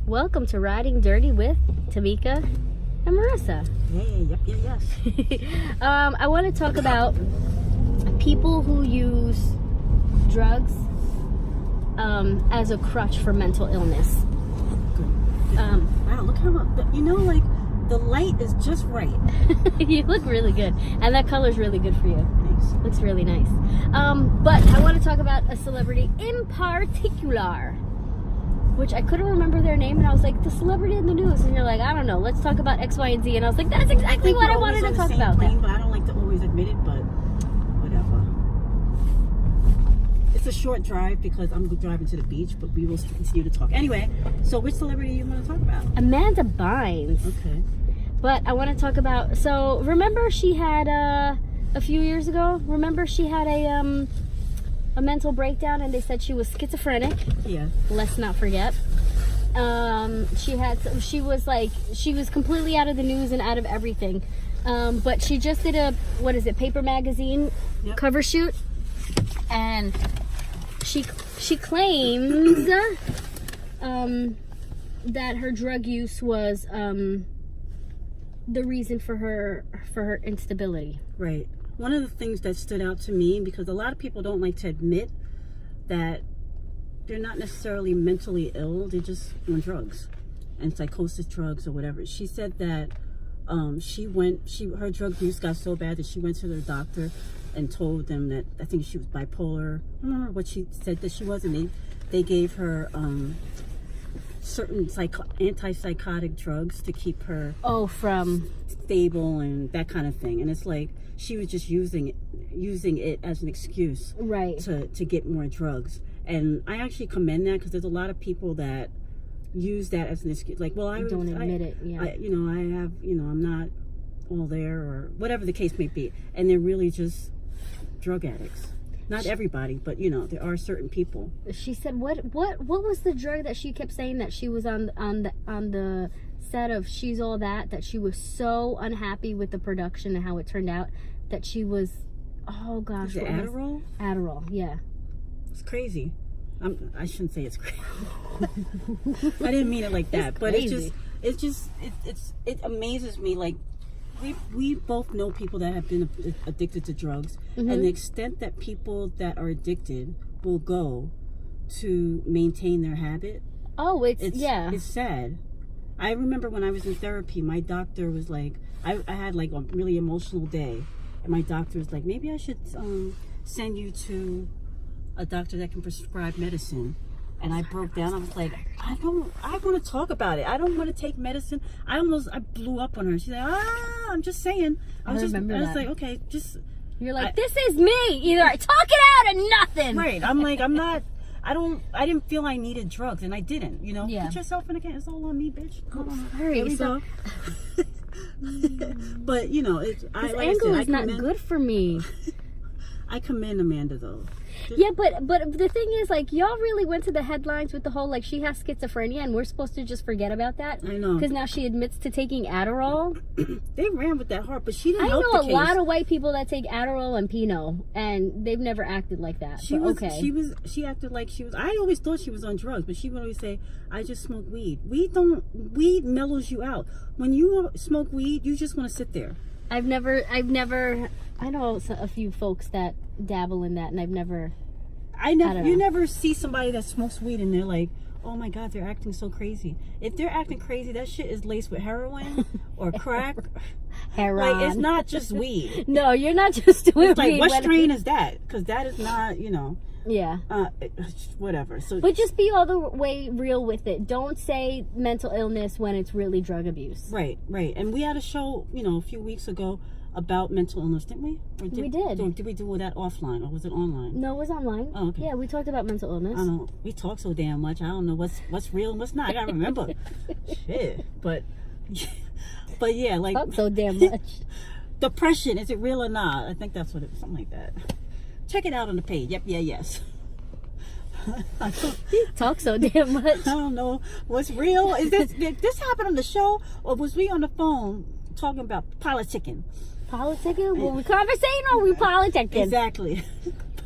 Welcome to Riding Dirty with Tamika and Marissa. Hey, yes. I want to talk about people who use drugs as a crutch for mental illness. Wow, look how much, like the light is just right. You look really good, and that color's really good for you. Thanks. Looks really nice. But I want to talk about a celebrity in particular, which I couldn't remember their name, and I was like, the celebrity in the news, and you're like, I don't know, let's talk about X, Y, and Z, and I was like, that's exactly what I wanted to talk about. Plane, but I don't like to always admit it, but whatever. It's a short drive because I'm driving to the beach, but we will continue to talk. Anyway, so which celebrity do you want to talk about? Amanda Bynes. Okay. But I want to talk about, so remember she had, a few years ago, she had a mental breakdown, and they said she was schizophrenic. Yeah. Let's not forget. She was completely out of the news and out of everything. But she just did a, Paper Magazine cover shoot, and she claims that her drug use was the reason for her instability. Right. One of the things that stood out to me, because a lot of people don't like to admit that they're not necessarily mentally ill, they're just on drugs and psychosis drugs or whatever. She said that her drug use got so bad that she went to their doctor and told them that I think she was bipolar. I don't remember what she said that she was, and they gave her certain antipsychotic drugs to keep her stable and that kind of thing. And it's like she was just using it as an excuse, right, to get more drugs. And I actually commend that, because there's a lot of people that use that as an excuse, like, well, I don't admit it. Yeah, I have, I'm not all there, or whatever the case may be, and they're really just drug addicts. Not everybody, but there are certain people. She said, what was the drug that she kept saying that she was on the set of She's All That she was so unhappy with the production and how it turned out, that she was, oh gosh, is it Adderall? Adderall, yeah. It's crazy. I shouldn't say it's crazy. I didn't mean it like that, but it amazes me. Like, we both know people that have been addicted to drugs, and the extent that people that are addicted will go to maintain their habit. Oh, it's sad. I remember when I was in therapy, my doctor was like, I had like a really emotional day, and my doctor was like, maybe I should send you to a doctor that can prescribe medicine. And I broke down. I was like, I want to talk about it. I don't want to take medicine. I blew up on her. She's like, I'm just saying. I was like, okay, just. You're like, this is me. Either I talk it out or nothing. Right. I'm like, I didn't feel I needed drugs, and I didn't, Yeah. Put yourself in a can. It's all on me, bitch. All right. So, but, this angle is not good for me. I commend Amanda, though. Yeah, but the thing is, like, y'all really went to the headlines with the whole, like, she has schizophrenia, and we're supposed to just forget about that. I know. Because now she admits to taking Adderall. They ran with that hard, but she didn't I help know the a case. lot of white people that take Adderall and Pinot, and they've never acted like that. She acted like she was. I always thought she was on drugs, but she would always say, I just smoke weed. Weed mellows you out. When you smoke weed, you just want to sit there. I know a few folks that dabble in that, and you never see somebody that smokes weed and they're like, oh my God, they're acting so crazy. If they're acting crazy, that shit is laced with heroin or crack. Heroin. Like, it's not just weed. No, you're not just doing it's like, weed. what strain is that? Because that is not, Yeah. Whatever. So, but just be all the way real with it. Don't say mental illness when it's really drug abuse. Right. And we had a show, a few weeks ago about mental illness, didn't we? We did. Did we do that offline, or was it online? No, it was online. Oh, okay. Yeah, we talked about mental illness. I don't know. We talk so damn much. I don't know what's real and what's not. I gotta remember. Shit. But yeah, like, talk so damn much. Depression, is it real or not? I think that's what it was, something like that. Check it out on the page. YepYeahYes. Talk so damn much. I don't know what's real. Did this happen on the show, or was we on the phone talking about politicking? Politicking? Were we conversating or were we politicking? Exactly.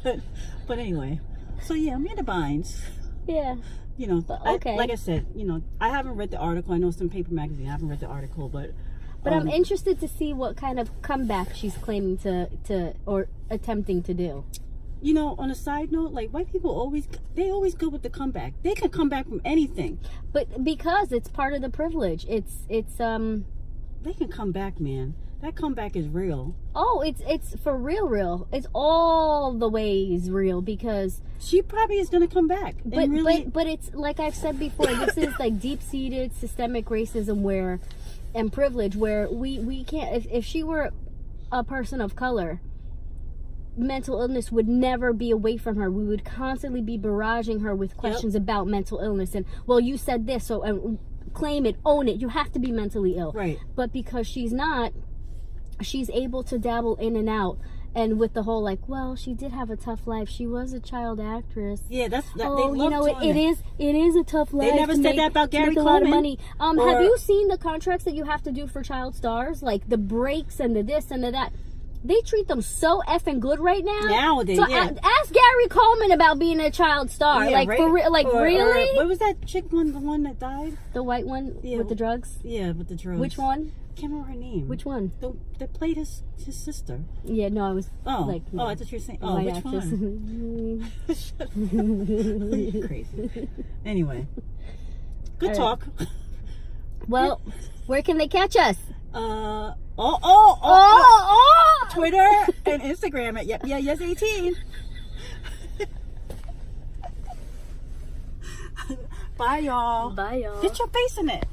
But anyway. So yeah, Amanda Bynes. Yeah. You know, But, okay. like I said, you know, I haven't read the article. I know some paper magazine. I haven't read the article, but I'm interested to see what kind of comeback she's claiming to or attempting to do. You know, on a side note, like white people always go with the comeback. They can come back from anything. But because it's part of the privilege, it's they can come back, man. That comeback is real. Oh, it's for real. It's all the ways real because she probably is gonna come back. But it's like I've said before. This is like deep-seated systemic racism and privilege where we can't. If she were a person of color, mental illness would never be away from her. We would constantly be barraging her with questions about mental illness and, well, you said this, so and claim it, own it. You have to be mentally ill. Right. But because she's not, she's able to dabble in and out. And with the whole like, well, she did have a tough life. She was a child actress. Yeah, that's that. Oh, they you know, it is a tough life. They never said that about Gary Coleman. A lot of Coleman. money. Have you seen the contracts that you have to do for child stars? Like the breaks and the this and the that. They treat them so effing good right now. Nowadays, so yeah. Ask Gary Coleman about being a child star. Yeah, like right? Really? What was that chick one? The one that died? The white one with the drugs. Yeah, with the drugs. Which one? Can't remember her name. Which one? That played his sister. Yeah, no, I was like. Oh, I thought you were saying. Oh, white which actress. one? You're crazy. Anyway, good talk. Well, where can they catch us? Twitter and Instagram at YepYeahYes18. Bye, y'all. Bye, y'all. Get your face in it.